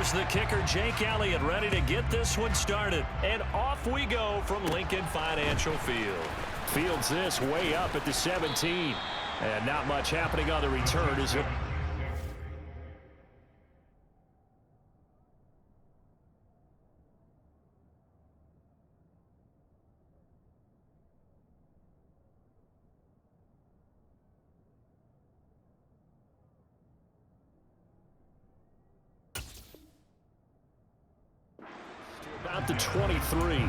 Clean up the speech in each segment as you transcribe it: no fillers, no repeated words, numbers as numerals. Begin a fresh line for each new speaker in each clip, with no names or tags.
Here's the kicker, Jake Elliott, ready to get this one started. And off we go from Lincoln Financial Field.
Fields this way up at the 17. And not much happening on the return, is it? About the 23.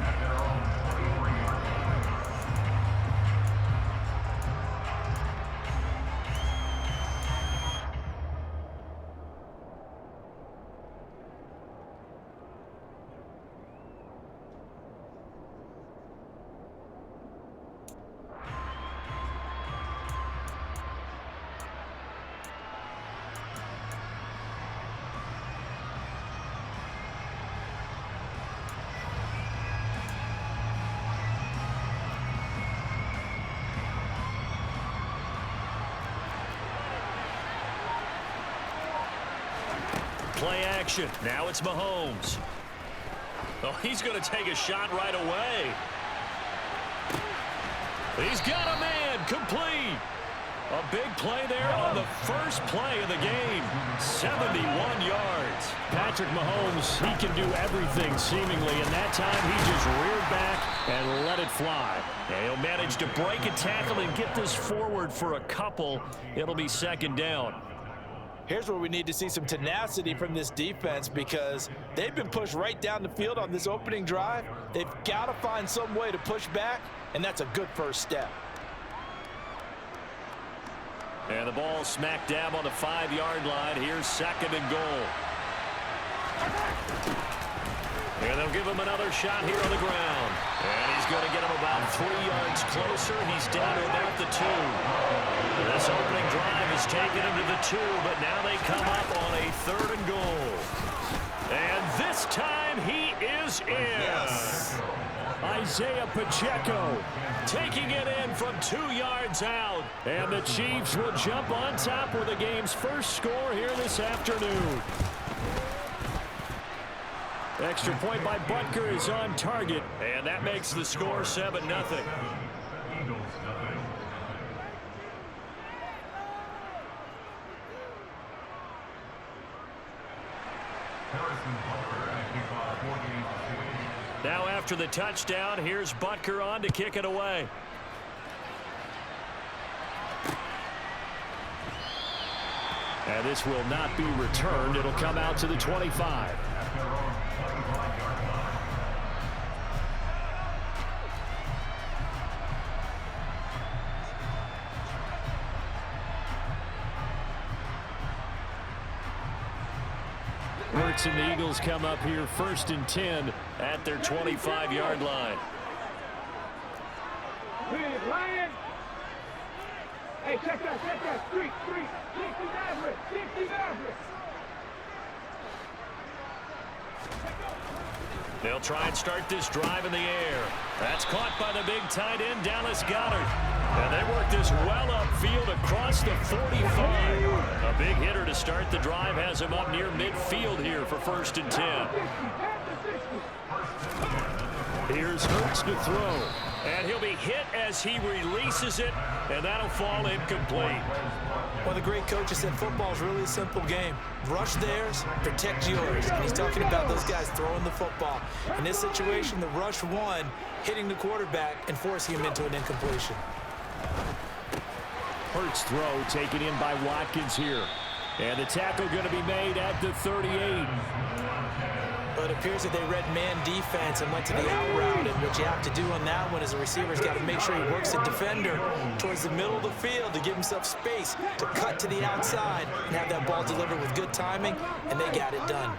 Play action. Now it's Mahomes. Oh, he's going to take a shot right away. He's got a man. Complete. A big play there on the first play of the game. 71 yards.
Patrick Mahomes, he can do everything seemingly, and that time he just reared back and let it fly.
And he'll manage to break a tackle and get this forward for a couple. It'll be second down.
Here's where we need to see some tenacity from this defense because they've been pushed right down the field on this opening drive. They've got to find some way to push back, and that's a good first step.
And the ball smack dab on the 5-yard line. Here's second and goal. And they'll give him another shot here on the ground. And he's going to get him about 3 yards closer. He's down to about the 2. This opening drive has taken him to the 2, but now they come up on a 3rd and goal. And this time he is in.
Yes.
Isaiah Pacheco
Taking it in from 2 yards out.
And the Chiefs will jump on top with the game's first score here this afternoon. Extra point by Butker is on target.
And that makes the score 7-0. Now after the touchdown, here's Butker on to kick it away.
And this will not be returned. It'll come out to the 25. Hurts and the Eagles come up here 1st and 10
at their 25-yard line.
Hey, check that, street, 60 average, 60 average.
They'll try and start this drive in the air. That's caught by the big tight end, Dallas Goedert. And they work this well upfield across the 45. A big hitter to start the drive has him up near midfield here for 1st and 10.
Here's Hurts to throw.
And he'll be hit as he releases it, and that'll fall incomplete.
One of the great coaches said football is really a simple game. Rush theirs, protect yours. And he's talking about those guys throwing the football. In this situation, the rush won, hitting the quarterback and forcing him into an incompletion.
Hurts throw taken in by Watkins here. And the tackle going to be made at the 38.
But it appears that they read man defense and went to the out route. And what you have to do on that one is the receiver's got to make sure he works the defender towards the middle of the field to give himself space to cut to the outside and have that ball delivered with good timing, and they got it done.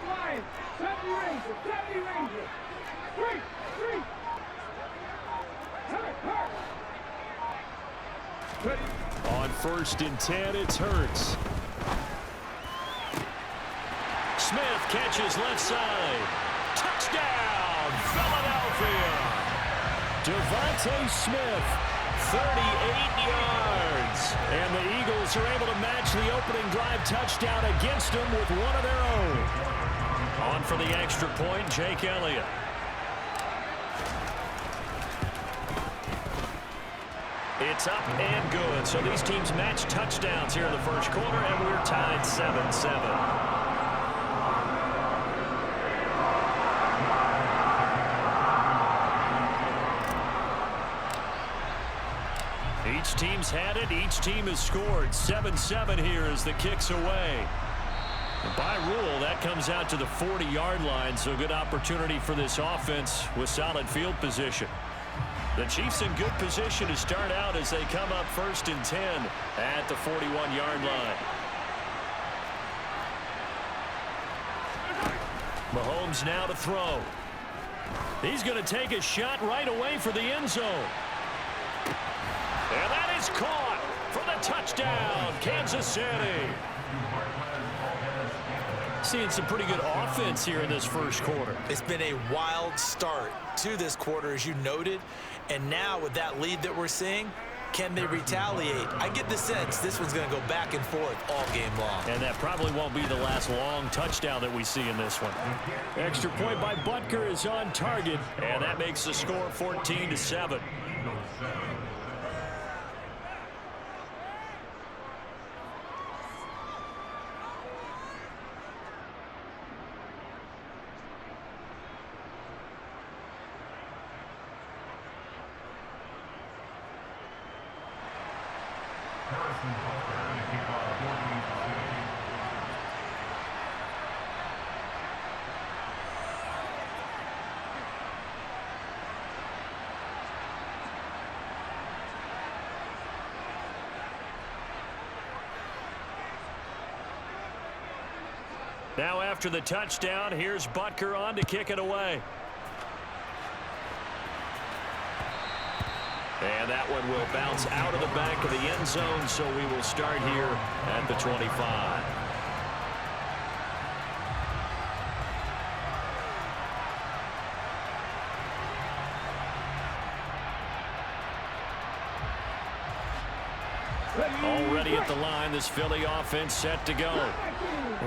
On 1st and 10, it's Hurts.
Smith catches left side. Touchdown, Philadelphia.
Devontae Smith,
38 yards.
And the Eagles are able to match the opening drive touchdown against them with one of their own.
On for the extra point, Jake Elliott. It's up and good. So these teams match touchdowns here in the first quarter, and we're tied 7-7. Each team's had it. Each team has scored. 7-7 here as the kick's away. And by rule, that comes out to the 40-yard line, so good opportunity for this offense with solid field position. The Chiefs in good position to start out as they come up 1st and 10 at the 41-yard line. Mahomes now to throw. He's going to take a shot right away for the end zone. And that is caught for the touchdown, Kansas City. Seeing some pretty good offense here in this first quarter.
It's been a wild start to this quarter, as you noted. And now with that lead that we're seeing, can they retaliate? I get the sense this one's going to go back and forth all game long.
And that probably won't be the last long touchdown that we see in this one. Extra point by Butker is on target, and that makes the score 14-7. Now after the touchdown, here's Butker on to kick it away. And that one will bounce out of the back of the end zone, so we will start here at the 25. Already at the line, this Philly offense set to go.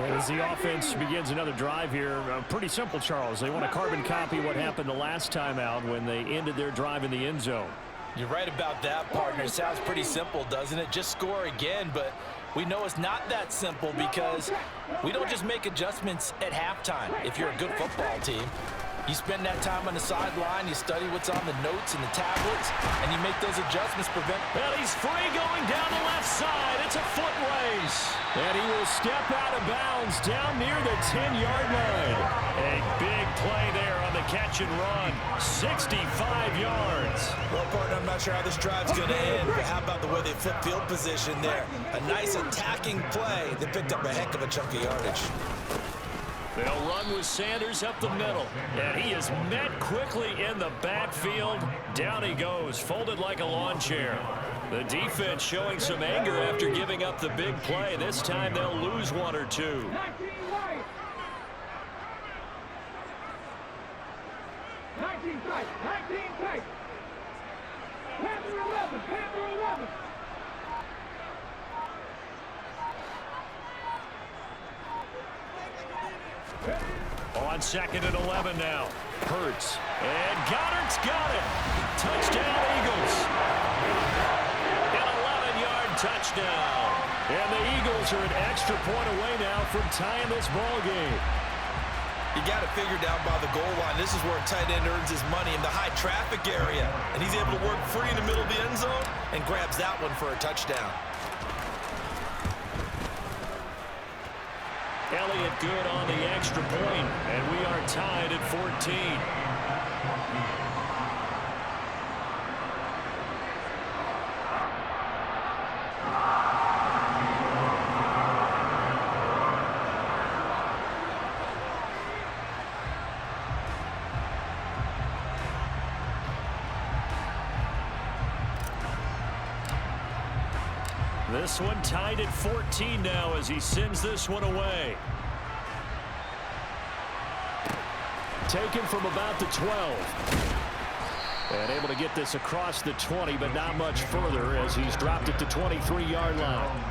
As the offense begins another drive here, pretty simple, Charles. They want to carbon copy what happened the last time out when they ended their drive in the end zone.
You're right about that, partner. It sounds pretty simple, doesn't it? Just score again, but we know it's not that simple because we don't just make adjustments at halftime. If you're a good football team, you spend that time on the sideline, you study what's on the notes and the tablets, and you make those adjustments prevent.
Well, he's free going down the left side. It's a foot race.
And he will step out of bounds down near the 10-yard line.
A big play there on the catch and run. 65 yards.
Well, partner, I'm not sure how this drive's going to end, but how about the way they flip field position there? A nice attacking play that picked up a heck of a chunk of yardage.
They'll run with Sanders up the middle. And he is met quickly in the backfield. Down he goes, folded like a lawn chair. The defense showing some anger after giving up the big play. This time they'll lose one or two.
19 tight. 19 tight. Panther 11. Panther 11.
On 2nd and 11 now. Hurts. And Goddard's got it. Touchdown, Eagles. An 11-yard touchdown.
And the Eagles are an extra point away now from tying this ball game.
You got it figured out by the goal line. This is where a tight end earns his money in the high traffic area. And he's able to work free in the middle of the end zone and grabs that one for a touchdown.
Elliott good on the extra point, and we are tied at 14. This one tied at 14 now as he sends this one away.
Taken from about the 12. And able to get this across the 20, but not much further as he's dropped it to 23-yard line.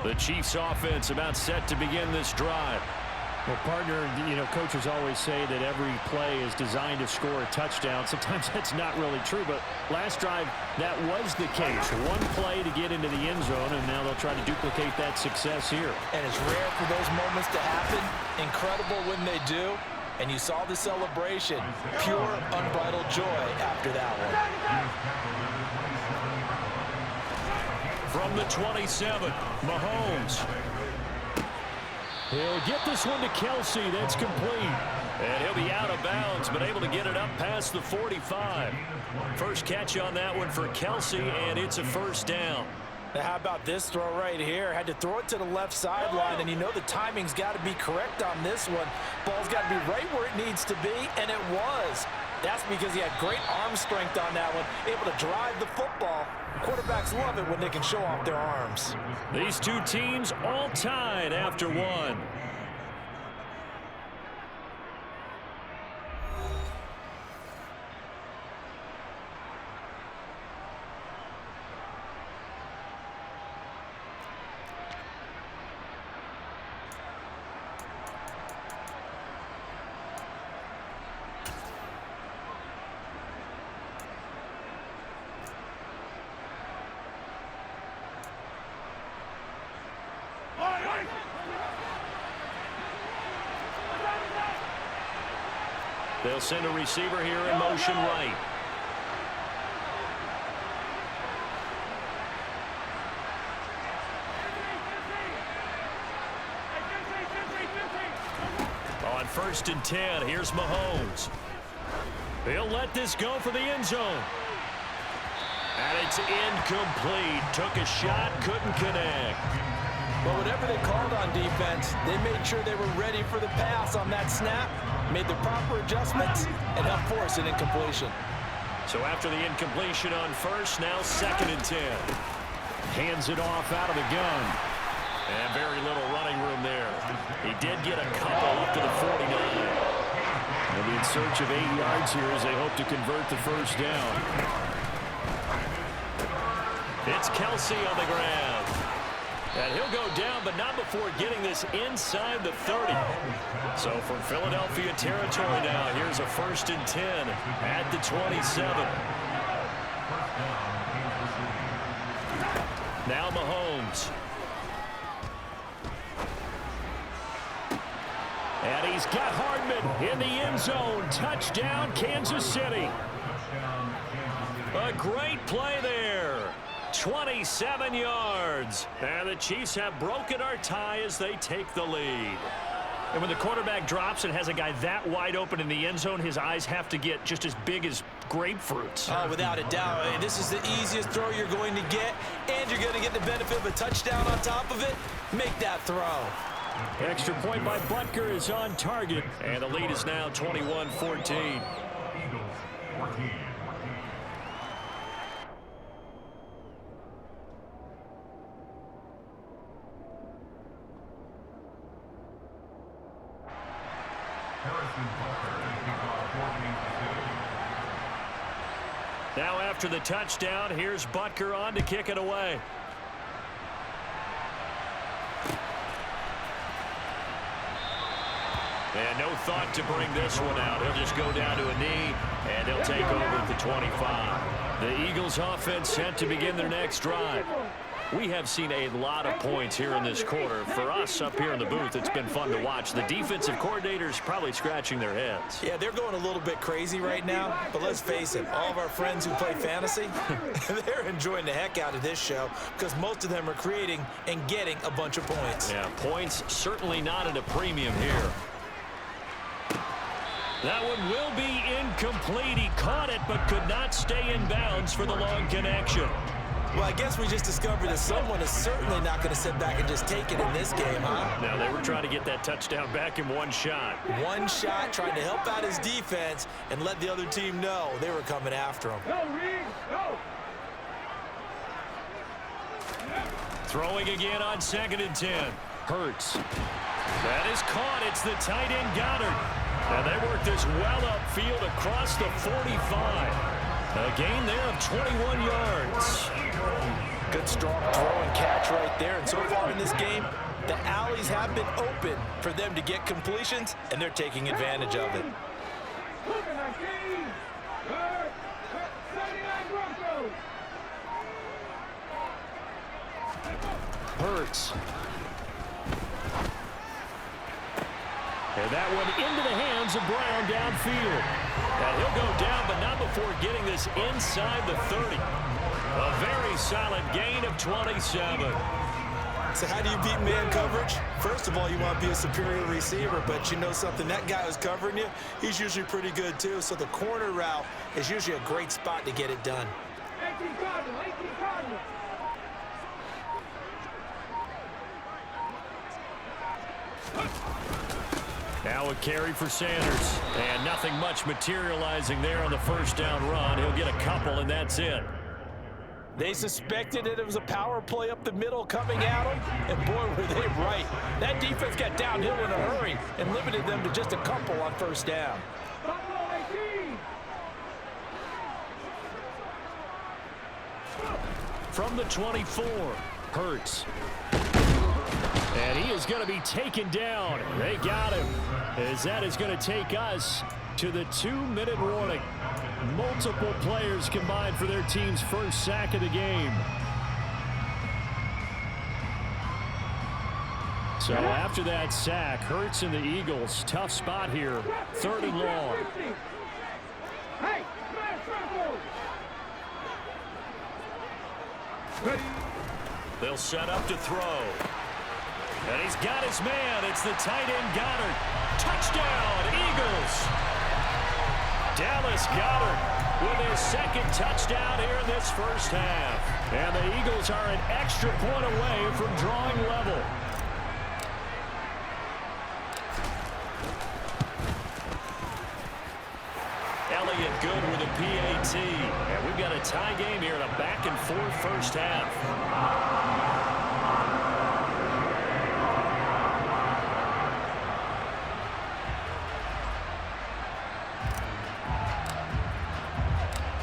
The Chiefs offense about set to begin this drive. Well, partner, coaches always say that every play is designed to score a touchdown. Sometimes that's not really true, but last drive, that was the case. One play to get into the end zone, and now they'll try to duplicate that success here.
And it's rare for those moments to happen. Incredible when they do. And you saw the celebration. Pure, unbridled joy after that one.
From the 27, Mahomes. He'll get this one to Kelsey. That's complete. And he'll be out of bounds, but able to get it up past the 45. First catch on that one for Kelsey, and it's a first down.
Now, how about this throw right here? Had to throw it to the left sideline, and the timing's got to be correct on this one. Ball's got to be right where it needs to be, and it was. That's because he had great arm strength on that one, able to drive the football. Quarterbacks love it when they can show off their arms.
These two teams all tied after one. They'll send a receiver here in motion right. On 1st and 10, here's Mahomes. He'll let this go for the end zone. And it's incomplete. Took a shot, couldn't connect.
But whatever they called on defense, they made sure they were ready for the pass on that snap, made the proper adjustments, and helped force an incompletion.
So after the incompletion on 1st, now 2nd and 10. Hands it off out of the gun. And very little running room there. He did get a couple up to the 49. They'll be in search of 8 yards here as they hope to convert the first down. It's Kelsey on the ground. And he'll go down, but not before getting this inside the 30. So from Philadelphia territory now, here's a 1st and 10 at the 27. Now Mahomes. And he's got Hardman in the end zone. Touchdown, Kansas City. A great play there. 27 yards. And the Chiefs have broken our tie as they take the lead. And when the quarterback drops and has a guy that wide open in the end zone, his eyes have to get just as big as grapefruits.
Oh, without a doubt. I mean, this is the easiest throw you're going to get, and you're going to get the benefit of a touchdown on top of it. Make that throw.
Extra point by Butker is on target. And the lead is now 21-14. Now after the touchdown, here's Butker on to kick it away. And no thought to bring this one out. He'll just go down to a knee, and he'll take over at the 25. The Eagles offense set to begin their next drive. We have seen a lot of points here in this quarter. For us up here in the booth, it's been fun to watch. The defensive coordinators probably scratching their heads.
Yeah, they're going a little bit crazy right now. But let's face it, all of our friends who play fantasy, they're enjoying the heck out of this show because most of them are creating and getting a bunch of points.
Yeah, points certainly not at a premium here. That one will be incomplete. He caught it but could not stay in bounds for the long connection.
Well, I guess we just discovered that someone is certainly not going to sit back and just take it in this game, huh?
Now, they were trying to get that touchdown back in one shot.
One shot, trying to help out his defense and let the other team know they were coming after him.
Go, Reed, go!
Throwing again on 2nd and 10. Hurts. That is caught. It's the tight end Goddard. And they work this well upfield across the 45. A gain there of 21 yards.
Good, strong throw and catch right there. And so far in this game, the alleys have been open for them to get completions, and they're taking advantage of it.
Hurts. And that one into the hands of Brown downfield. And he'll go down, but not before getting this inside the 30. A very solid gain of 27.
So how do you beat man coverage? First of all, you want to be a superior receiver, but you know something, that guy who's covering you, he's usually pretty good too. So the corner route is usually a great spot to get it done.
18 Cardinal, 18 Cardinal.
Now a carry for Sanders. And nothing much materializing there on the first down run. He'll get a couple, and that's it.
They suspected that it was a power play up the middle coming at them, and boy, were they right. That defense got downhill in a hurry and limited them to just a couple on first down.
Buffalo 18.
From the 24, Hurts. And he is going to be taken down. They got him, as that is going to take us to the 2-minute warning. Multiple players combined for their team's first sack of the game. So after that sack, Hurts and the Eagles, tough spot here. 3rd and long.
Hey, smash circle.
They'll set up to throw. And he's got his man. It's the tight end Goddard. Touchdown, Eagles. Dallas Goddard with his second touchdown here in this first half. And the Eagles are an extra point away from drawing level. Elliott good with a PAT. And we've got a tie game here in a back-and-forth first half.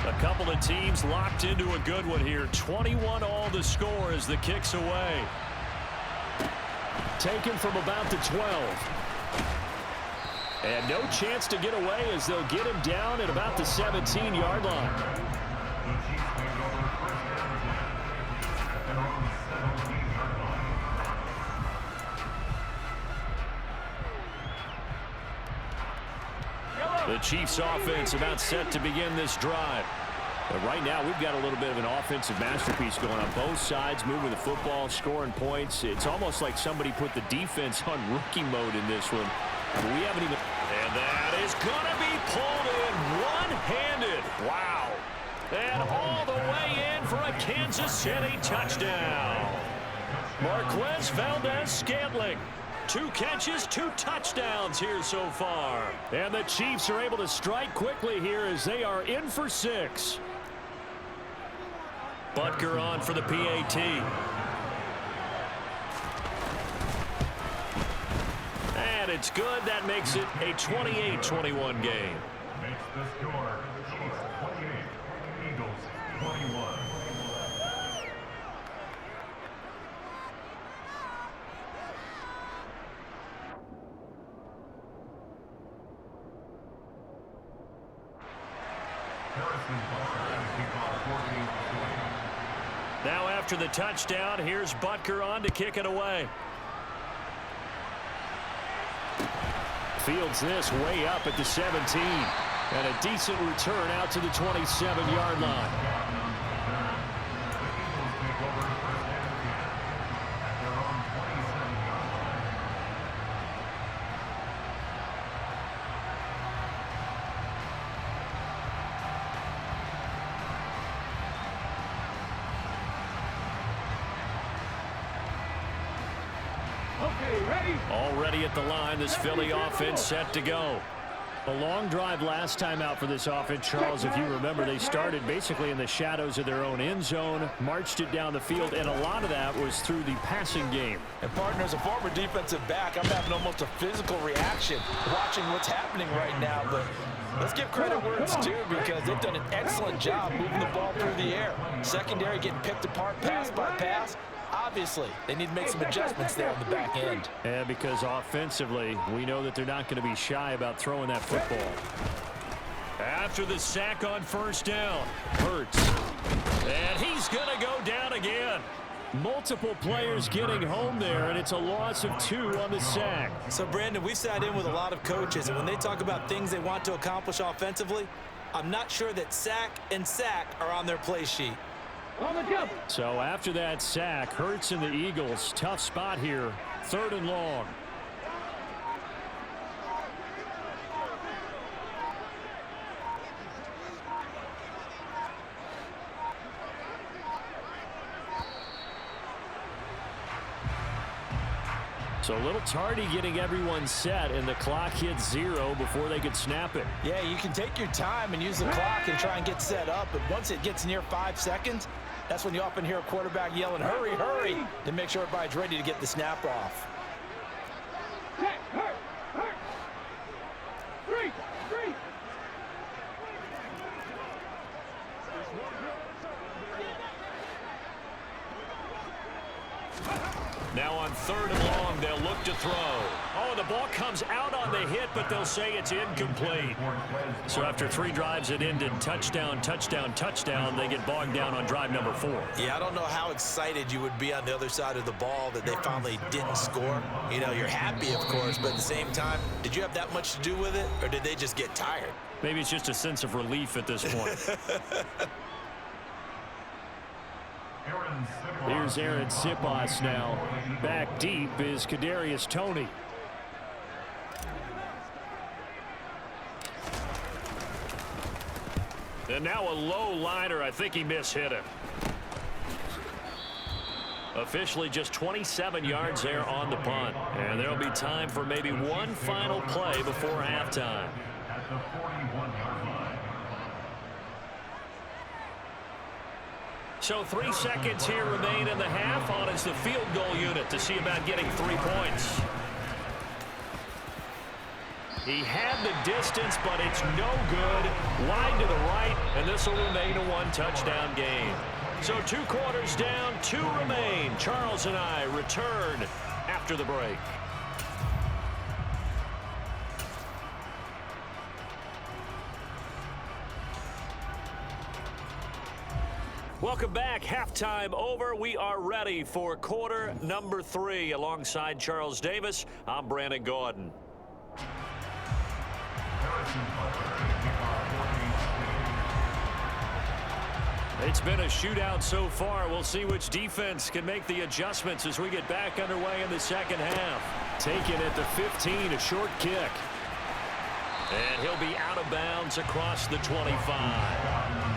A couple of teams locked into a good one here. 21 all the score as the kick's away. Taken from about the 12. And no chance to get away as they'll get him down at about the 17-yard line. The Chiefs offense about set to begin this drive. But right now we've got a little bit of an offensive masterpiece going on both sides, moving the football, scoring points. It's almost like somebody put the defense on rookie mode in this one. We haven't even... And that is going to be pulled in one-handed. Wow. And all the way in for a Kansas City touchdown. Marquez Valdez-Scantling. 2 catches, 2 touchdowns here so far. And the Chiefs are able to strike quickly here as they are in for 6. Butker on for the PAT. And it's good. That makes it a 28-21 game.
Makes the score Chiefs 28, Eagles 21.
Now after the touchdown, here's Butker on to kick it away. Fields this way up at the 17. And a decent return out to the 27-yard line. Already at the line, this Philly offense set to go. A long drive last time out for this offense, Charles. If you remember, they started basically in the shadows of their own end zone, marched it down the field, and a lot of that was through the passing game.
And partner, as a former defensive back, I'm having almost a physical reaction watching what's happening right now. But Let's give credit where it's due because they've done an excellent job moving the ball through the air. Secondary getting picked apart pass by pass. Obviously, they need to make some adjustments there on the back end.
And because offensively, we know that they're not going to be shy about throwing that football.
After the sack on first down, Hurts. And he's going to go down again.
Multiple players getting home there, and it's a loss of 2 on the sack.
So, Brandon, we sat in with a lot of coaches, and when they talk about things they want to accomplish offensively, I'm not sure that sack and sack are on their play sheet.
On the jump.
So after that sack, Hurts and the Eagles, tough spot here, 3rd and long. So a little tardy getting everyone set, and the clock hits 0 before they could snap it.
Yeah, you can take your time and use the clock and try and get set up, but once it gets near 5 seconds, that's when you often hear a quarterback yelling, hurry, hurry, to make sure everybody's ready to get the snap off.
Check, hurt, hurt. 3, 3.
Now on 3rd and long, they'll look to throw. Oh, the ball comes out on the hit, but they'll say it's incomplete. So after 3 drives it ended touchdown, touchdown, touchdown, they get bogged down on drive number 4.
Yeah, I don't know how excited you would be on the other side of the ball that they finally didn't score. You know, you're happy, of course, but at the same time, did you have that much to do with it, or did they just get tired?
Maybe it's just a sense of relief at this point.
Here's Aaron Sipos now. Back deep is Kadarius Toney.
And now a low liner. I think he mishit him. Officially just 27 yards there on the punt. And there'll be time for maybe one final play before halftime.
At the 41-yard line.
So 3 seconds here remain in the half. On is the field goal unit to see about getting 3 points. He had the distance, but it's no good. Wide to the right, and this will remain a 1-touchdown game. So 2 quarters down, 2 remain. Charles and I return after the break. Welcome back. Halftime over. We are ready for quarter number 3. Alongside Charles Davis, I'm Brandon Gordon. It's been a shootout so far. We'll see which defense can make the adjustments as we get back underway in the second half.
Taken at the 15, a short kick.
And he'll be out of bounds across the 25.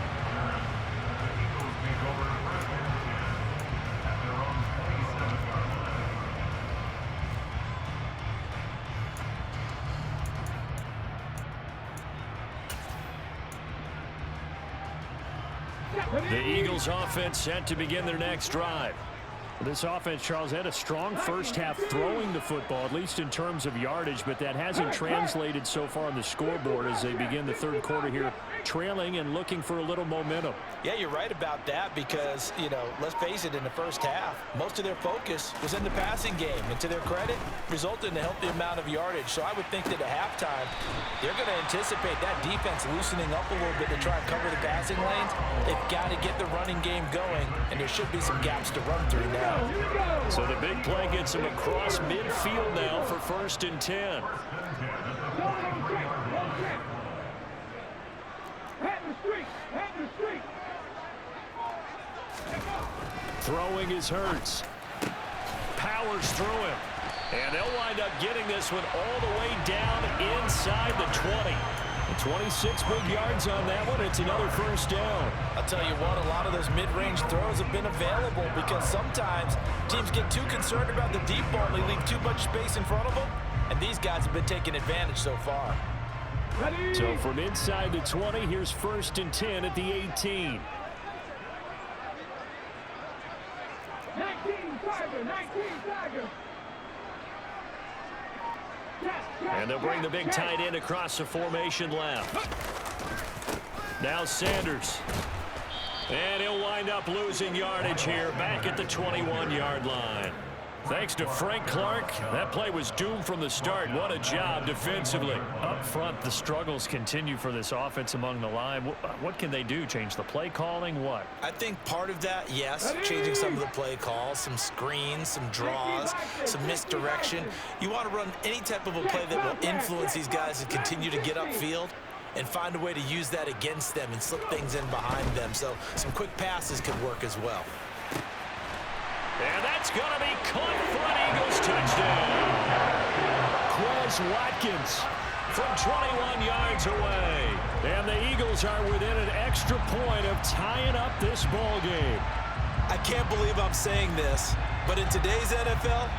The Eagles offense set to begin their next drive.
This offense, Charles, had a strong first half throwing the football, at least in terms of yardage, but that hasn't translated so far on the scoreboard as they begin the 3rd quarter here, trailing and looking for a little momentum.
Yeah, you're right about that because, you know, let's face it, in the first half, most of their focus was in the passing game, and to their credit, resulted in a healthy amount of yardage. So I would think that at halftime, they're going to anticipate that defense loosening up a little bit to try and cover the passing lanes. They've got to get the running game going, and there should be some gaps to run through now.
So the big play gets him across midfield now for 1st and 10.
Throwing is Hurts.
Powers through him. And they'll wind up getting this one all the way down inside the 20.
26 big yards on that one. It's another 1st down.
I'll tell you what, a lot of those mid-range throws have been available because sometimes teams get too concerned about the deep ball and they leave too much space in front of them, and these guys have been taking advantage so far.
So from inside the 20, here's 1st and 10 at the 18.
19 Tiger, 19 Tiger.
And they'll bring the big tight end across the formation left. Now Sanders. And he'll wind up losing yardage here back at the 21-yard line. Thanks to Frank Clark, that play was doomed from the start. What a job defensively.
Up front, the struggles continue for this offense among the line. What can they do? Change the play calling? What?
I think part of that, yes, changing some of the play calls, some screens, some draws, some misdirection. You want to run any type of a play that will influence these guys to continue to get upfield and find a way to use that against them and slip things in behind them. So some quick passes could work as well.
And that's going to be caught for an Eagles touchdown.
Quez Watkins
from 21 yards away.
And the Eagles are within an extra point of tying up this ball game.
I can't believe I'm saying this, but in today's NFL,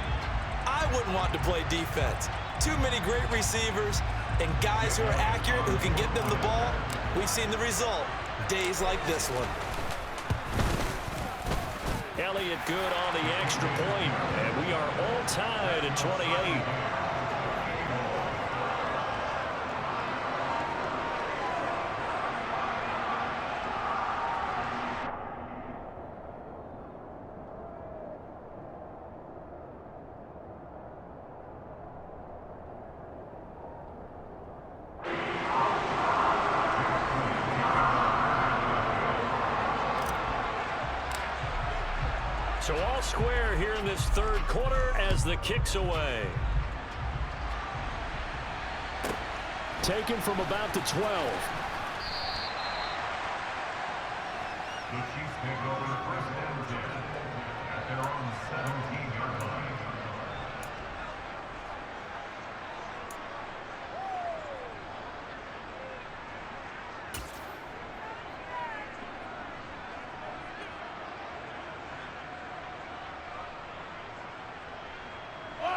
I wouldn't want to play defense. Too many great receivers and guys who are accurate, who can get them the ball. We've seen the result, days like this one.
Elliott good on the extra point, and we are all tied at 28. So all square here in this third quarter as the kick's away.
Taken from about the 12.
The Chiefs take over the first and 10 at their own 17-yard line.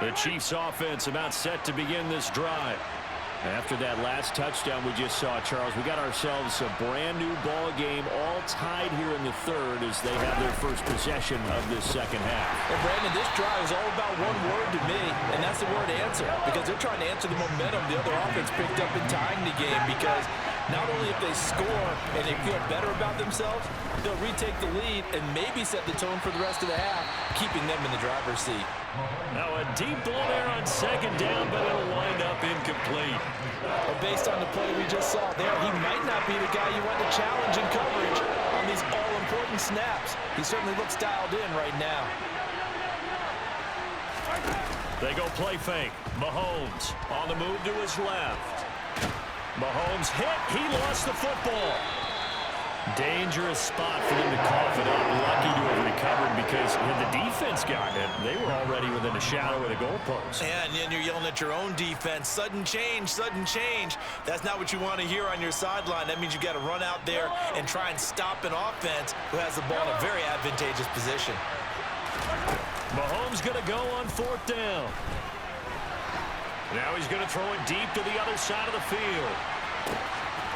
The Chiefs offense about set to begin this drive. After that last touchdown we just saw, Charles, we got ourselves a brand new ball game, all tied here in the third as they have their first possession of this second half.
Well, Brandon, this drive is all about one word to me, and that's the word answer, because they're trying to answer the momentum the other offense picked up in tying the game, because not only if they score and they feel better about themselves, they'll retake the lead and maybe set the tone for the rest of the half, keeping them in the driver's seat.
Now a deep ball there on second down, but it'll wind up incomplete.
Well, based on the play we just saw there, he might not be the guy you want to challenge in coverage on these all-important snaps. He certainly looks dialed in right now.
They go play fake. Mahomes on the move to his left. Mahomes hit. He lost the football. Dangerous spot for them to cough it up. Lucky to have recovered because had the defense gotten it, they were already within a shadow of the goalpost.
Yeah, and then you're yelling at your own defense. Sudden change, sudden change. That's not what you want to hear on your sideline. That means you've got to run out there and try and stop an offense who has the ball in a very advantageous position.
Mahomes going to go on fourth down. Now he's going to throw it deep to the other side of the field.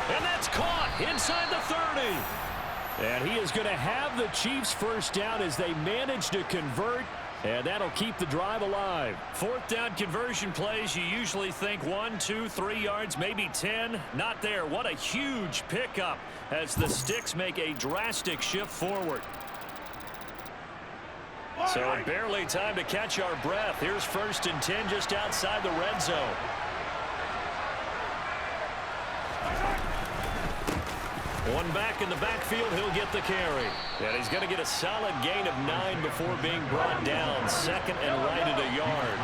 And that's caught inside the 30.
And he is going to have the Chiefs first down as they manage to convert, and that'll keep the drive alive.
Fourth down conversion plays, you usually think 1, 2, 3 yards, maybe 10. Not there. What a huge pickup as the sticks make a drastic shift forward. So barely time to catch our breath. Here's 1st and 10 just outside the red zone. One back in the backfield, he'll get the carry. And he's going to get a solid gain of 9 before being brought down. Second and right at a yard.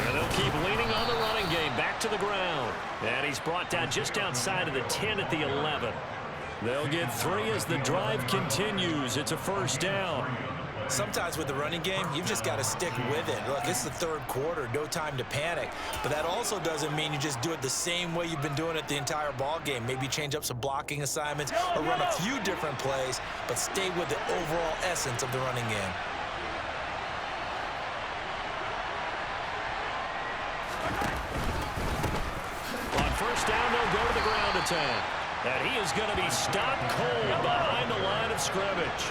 And they'll keep leaning on the running game. Back to the ground. And he's brought down just outside of the 10 at the 11. They'll get 3 as the drive continues. It's a first down.
Sometimes with the running game, you've just got to stick with it. Look, it's the third quarter, no time to panic. But that also doesn't mean you just do it the same way you've been doing it the entire ball game. Maybe change up some blocking assignments or run a few different plays, but stay with the overall essence of the running game.
On first down, they'll go to the ground attack. And he is going to be stopped cold behind the line of scrimmage.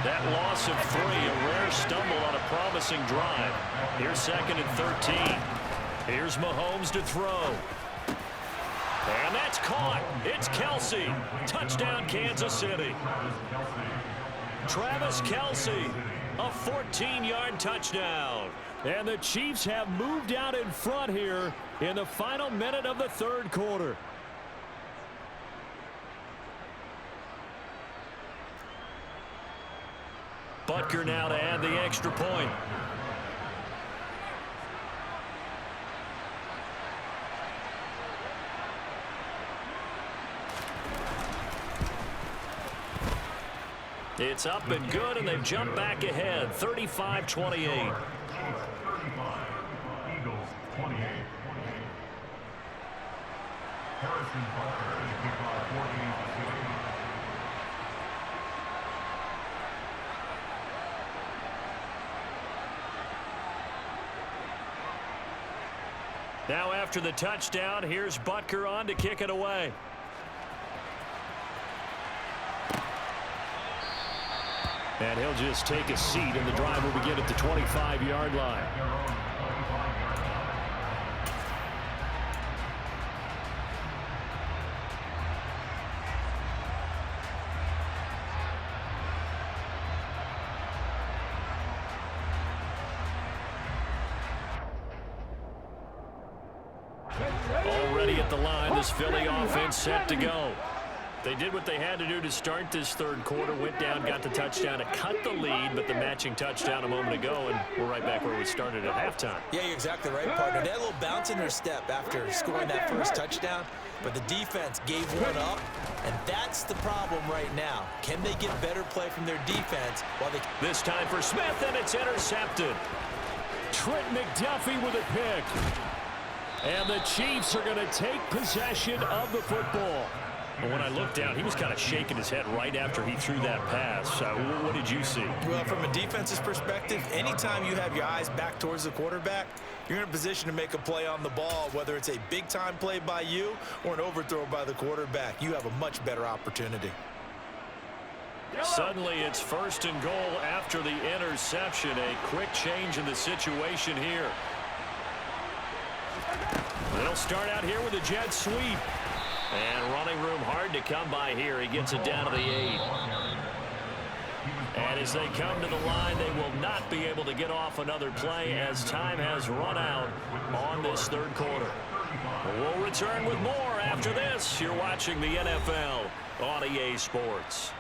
That loss of 3, a rare stumble on a promising drive. Here's 2nd and 13. Here's Mahomes to throw. And that's caught. It's Kelsey. Touchdown, Kansas City. Travis Kelsey, a 14-yard touchdown.
And the Chiefs have moved out in front here in the final minute of the 3rd quarter.
Butker now to add the extra point. It's up and good, and they've jumped back ahead, 35-28.
Eagles 28. Harrison Butker is kickoff for Kansas City.
Now after the touchdown, here's Butker on to kick it away.
And he'll just take a seat, and the drive will begin at the 25-yard line.
Already at the line, this Philly offense set to go. They did what they had to do to start this 3rd quarter, went down, got the touchdown to cut the lead, but the matching touchdown a moment ago, and we're right back where we started at halftime.
Yeah, you're exactly right, partner. They had a little bounce in their step after scoring that first touchdown, but the defense gave one up, and that's the problem right now. Can they get better play from their defense while they...
This time for Smith, and it's intercepted.
Trent McDuffie with a pick. And the Chiefs are going to take possession of the football.
But when I looked down, he was kind of shaking his head right after he threw that pass. What did you see?
Well, from a defense's perspective, anytime you have your eyes back towards the quarterback, you're in a position to make a play on the ball, whether it's a big-time play by you or an overthrow by the quarterback. You have a much better opportunity.
Suddenly, it's 1st and goal after the interception. A quick change in the situation here. They'll start out here with a jet sweep. And running room hard to come by here. He gets it down to the 8. And as they come to the line, they will not be able to get off another play as time has run out on this 3rd quarter. We'll return with more after this. You're watching the NFL on EA Sports.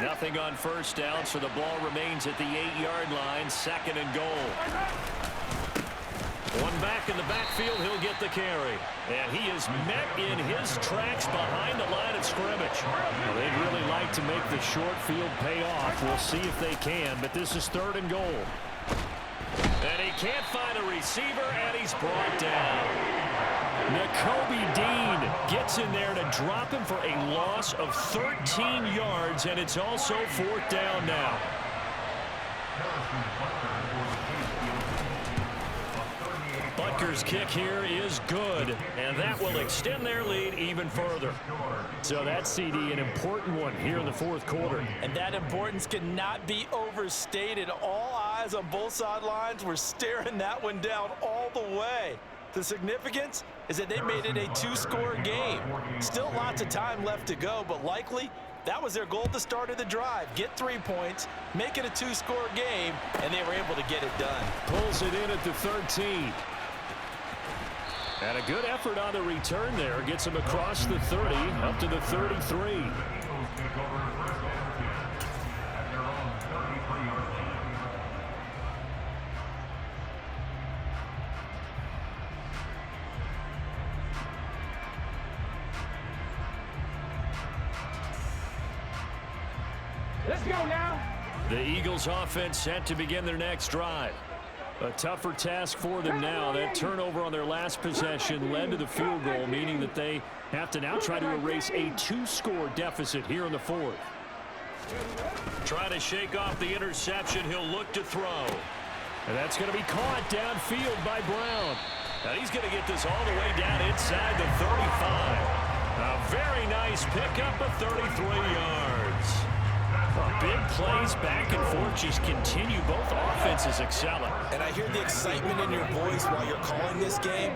Nothing on 1st down, so the ball remains at the 8-yard line, 2nd and goal. One back in the backfield, he'll get the carry. And he is met in his tracks behind the line of scrimmage.
Well, they'd really like to make the short field pay off. We'll see if they can, but this is 3rd and goal.
And he can't find a receiver, and he's brought down.
Nakobe Dean gets in there to drop him for a loss of 13 yards, and it's also 4th down now.
Butker's kick here is good, and that will extend their lead even further.
So that's, CD, an important one here in the 4th quarter.
And that importance cannot be overstated. All eyes on both sidelines were staring that one down all the way. The significance is that they made it a 2-score game. Still lots of time left to go, but likely that was their goal at the start of the drive. Get 3 points, make it a 2-score game, and they were able to get it done.
Pulls it in at the 13. And a good effort on the return there. Gets him across the 30, up to the 33.
Let's go now.
The Eagles offense set to begin their next drive.
A tougher task for them now. That turnover on their last possession led to the field goal, meaning that they have to now try to erase a 2-score deficit here in the 4th.
Trying to shake off the interception. He'll look to throw.
And that's going to be caught downfield by Brown.
And he's going to get this all the way down inside the 35. A very nice pickup of 33 yards.
Big plays back and forth just continue. Both offenses excelling.
And I hear the excitement in your voice while you're calling this game.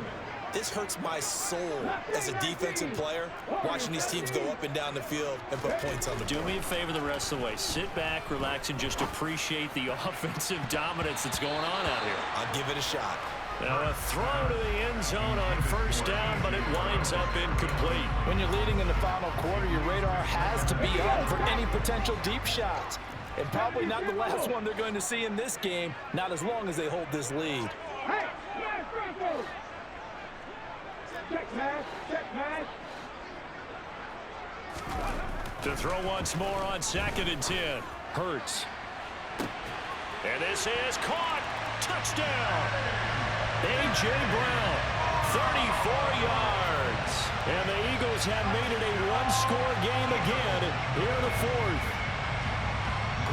This hurts my soul as a defensive player, watching these teams go up and down the field and put points on the board.
Do me a favor the rest of the way. Sit back, relax, and just appreciate the offensive dominance that's going on out here.
I'll give it a shot.
Now a throw to the end zone on first down, but it winds up incomplete.
When you're leading in the final quarter, your radar has to be up for any potential deep shots. And probably not the last one they're going to see in this game, not as long as they hold this lead.
Hey, man, Franco! Check pass, check pass.
To throw once more on 2nd and 10.
Hurts.
And this is caught. Touchdown.
A.J. Brown,
34 yards.
and the Eagles have made it a one-score game again here in the fourth.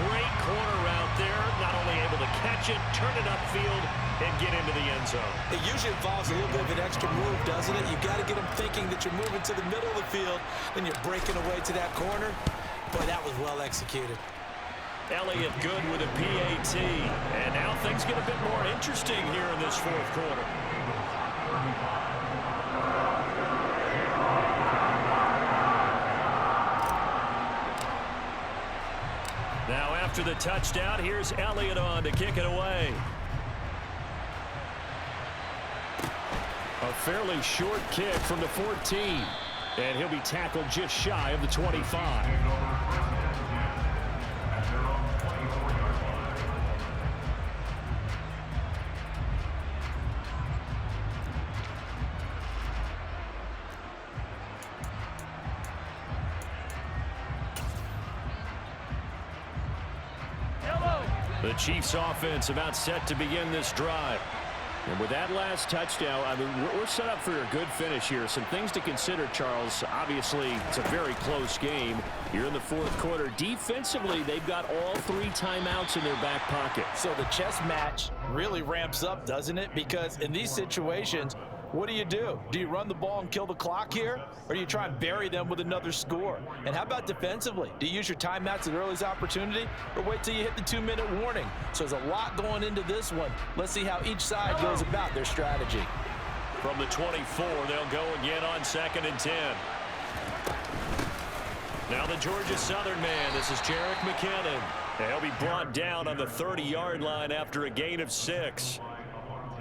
Great corner out there, not only able to catch it, turn it upfield, and get into the end zone.
It usually involves a little bit of an extra move, doesn't it? You've got to get them thinking that you're moving to the middle of the field, and you're breaking away to that corner. Boy, that was well executed.
Elliott good with a PAT. And now things get a bit more interesting here in this fourth quarter. Now after the touchdown, here's Elliott on to kick it away.
A fairly short kick from the 14. And he'll be tackled just shy of the 25.
The Chiefs offense about set to begin this drive.
And with that last touchdown, I mean, we're set up for a good finish here. Some things to consider, Charles. Obviously, it's a very close game. You're in the fourth quarter. Defensively, they've got all 3 timeouts in their back pocket.
So the chess match really ramps up, doesn't it? Because in these situations, what do? Do you run the ball and kill the clock here? Or do you try and bury them with another score? And how about defensively? Do you use your timeouts at earliest opportunity? Or wait till you hit the 2-minute warning? So there's a lot going into this one. Let's see how each side goes about their strategy.
From the 24, they'll go again on 2nd and 10. Now the Georgia Southern man, this is Jerick McKinnon. And he'll be brought down on the 30-yard line after a gain of 6.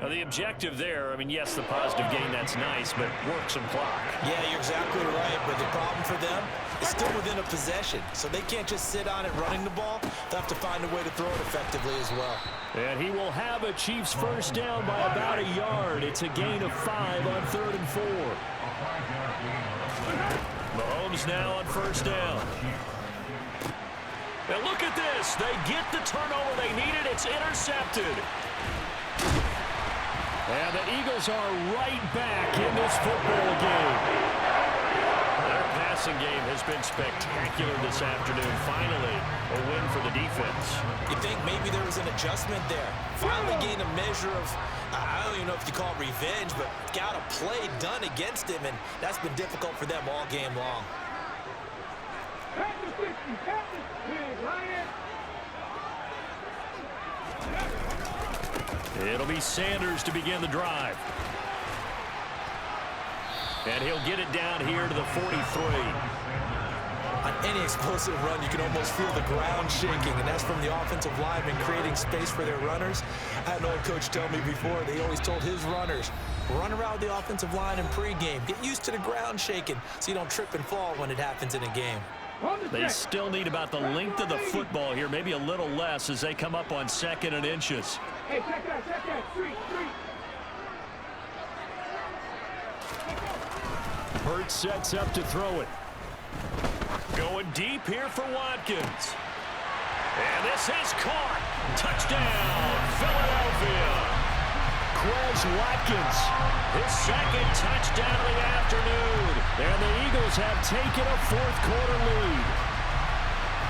Now the objective there, I mean, yes, the positive gain, that's nice, but work some clock.
Yeah, you're exactly right, but the problem for them is still within a possession, so they can't just sit on it running the ball. They'll have to find a way to throw it effectively as well.
And he will have a Chiefs first down by about a yard. It's a gain of 5 on 3rd and 4.
Mahomes now on first down. Now look at this. They get the turnover they needed. It's intercepted.
And the Eagles are right back in this football game.
Their passing game has been spectacular this afternoon. Finally, a win for the defense.
You think maybe there was an adjustment there. Finally gained a measure of, I don't even know if you call it revenge, but got a play done against him, and that's been difficult for them all game long.
It'll be Sanders to begin the drive. And he'll get it down here to the 43.
On any explosive run, you can almost feel the ground shaking, and that's from the offensive linemen creating space for their runners. I had an old coach tell me before, they always told his runners, run around the offensive line in pregame. Get used to the ground shaking so you don't trip and fall when it happens in a game.
They still need about the length of the football here, maybe a little less as they come up on 2nd and inches.
Hey, check that, street.
Hurts sets up to throw it.
Going deep here for Watkins. And this is caught. Touchdown, Philadelphia.
Quez Watkins,
His 2nd touchdown of the afternoon.
and the Eagles have taken a fourth quarter lead.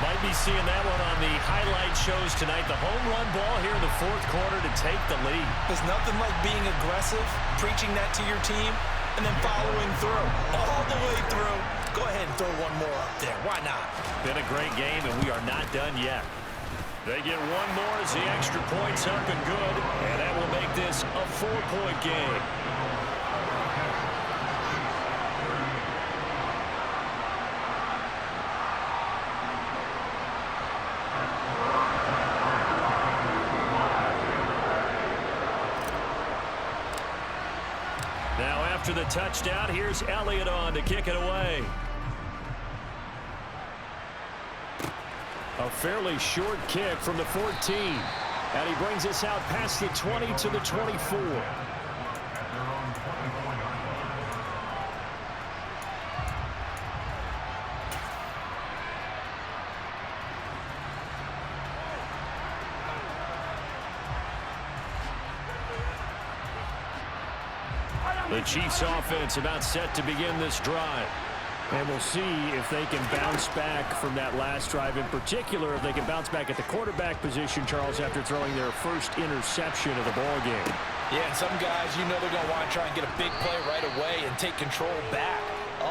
Might be seeing that one on the highlight shows tonight. The home run ball here in the fourth quarter to take the lead.
There's nothing like being aggressive, preaching that to your team, and then following through, all the way through. Go ahead and throw one more up there. Why not?
Been a great game, and we are not done yet. They get one more as the extra point's up and good, and that will make this a 4-point game. Now after the touchdown, here's Elliott on to kick it away. A fairly short kick from the 14. And he brings us out past the 20 to the 24. The Chiefs offense about set to begin this drive.
And we'll see if they can bounce back from that last drive, in particular, if they can bounce back at the quarterback position, Charles, after throwing their first interception of the ball game.
Yeah, and some guys, you know they're going to want to try and get a big play right away and take control back.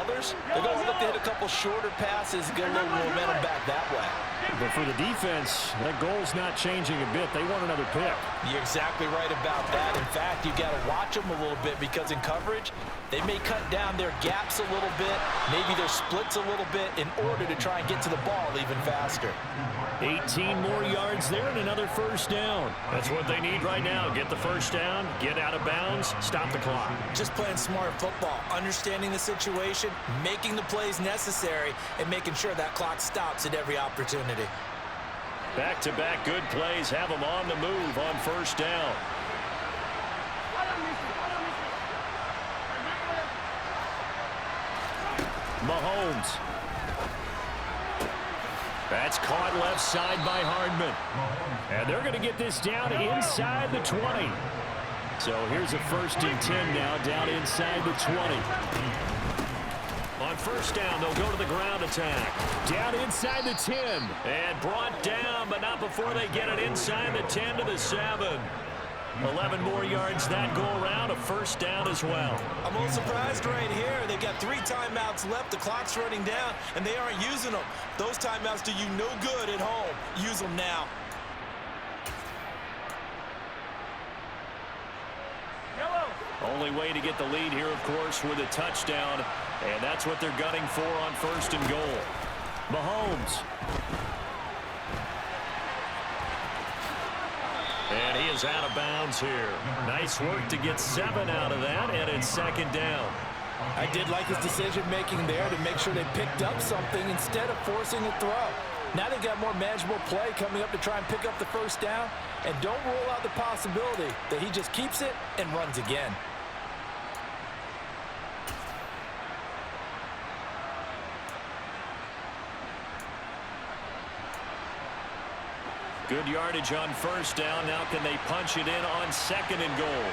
Others, they're going to look to hit a couple shorter passes, get a little momentum back that way.
But for the defense, that goal's not changing a bit. They want another pick.
You're exactly right about that. In fact, you got to watch them a little bit because in coverage, they may cut down their gaps a little bit, maybe their splits a little bit in order to try and get to the ball even faster.
18 more yards there and another first down. That's what they need right now. Get the first down, get out of bounds, stop the clock.
Just playing smart football, understanding the situation, making the plays necessary, and making sure that clock stops at every opportunity.
Back-to-back good plays have them on the move on first down. Mahomes. That's caught left side by Hardman. And they're going to get this down inside the 20. So here's a 1st and 10 now, down inside the 20. On first down, they'll go to the ground attack. Down inside the 10. And brought down, but not before they get it inside the 10 to the 7. 11 more yards that go around, a first down as well.
I'm a little surprised right here. They've got 3 timeouts left. The clock's running down, and they aren't using them. Those timeouts do you no good at home. Use them now.
Only way to get the lead here, of course, with a touchdown. And that's what they're gunning for on 1st and goal. Mahomes. And he is out of bounds here. Nice work to get 7 out of that, and it's 2nd down.
I did like his decision-making there to make sure they picked up something instead of forcing a throw. Now they've got more manageable play coming up to try and pick up the first down, and don't rule out the possibility that he just keeps it and runs again.
Good yardage on first down. Now can they punch it in on 2nd and goal?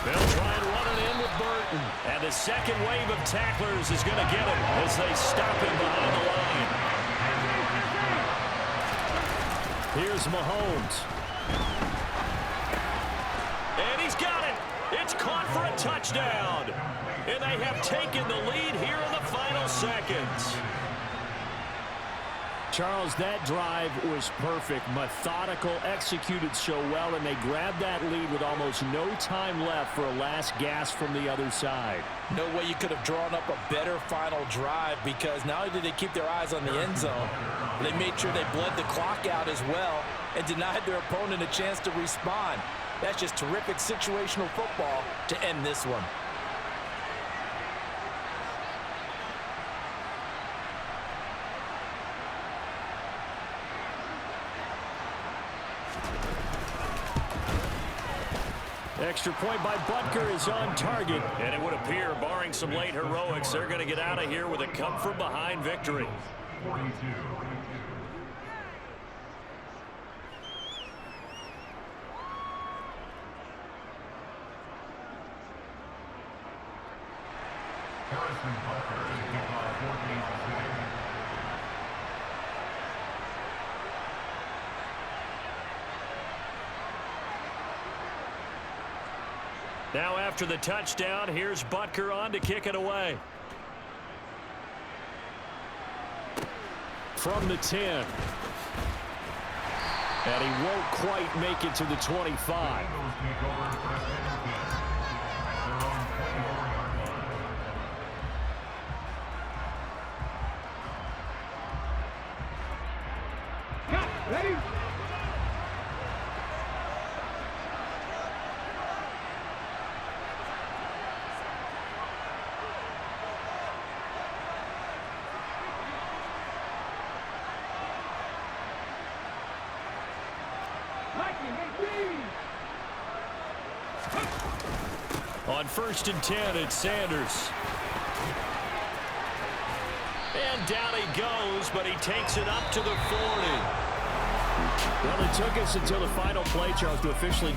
They'll try and run it in with Burton. And the second wave of tacklers is going to get him as they stop him behind the line. Here's Mahomes. And he's got it. It's caught for a touchdown. And they have taken the lead here in the final seconds.
Charles, that drive was perfect, methodical, executed so well, and they grabbed that lead with almost no time left for a last gasp from the other side.
No way you could have drawn up a better final drive, because not only did they keep their eyes on the end zone, they made sure they bled the clock out as well and denied their opponent a chance to respond. That's just terrific situational football to end this one.
Extra point by Butker is on target. And it would appear, barring some late heroics, they're going to get out of here with a come-from-behind victory.
42. Harrison Butker is kickoff 14-6.
Now after the touchdown, here's Butker on to kick it away. From the 10. And he won't quite make it to the 25.
Ready?
On 1st and 10, it's Sanders. And down he goes, but he takes it up to the 40.
Well, it took us until the final play, Charles, to officially decide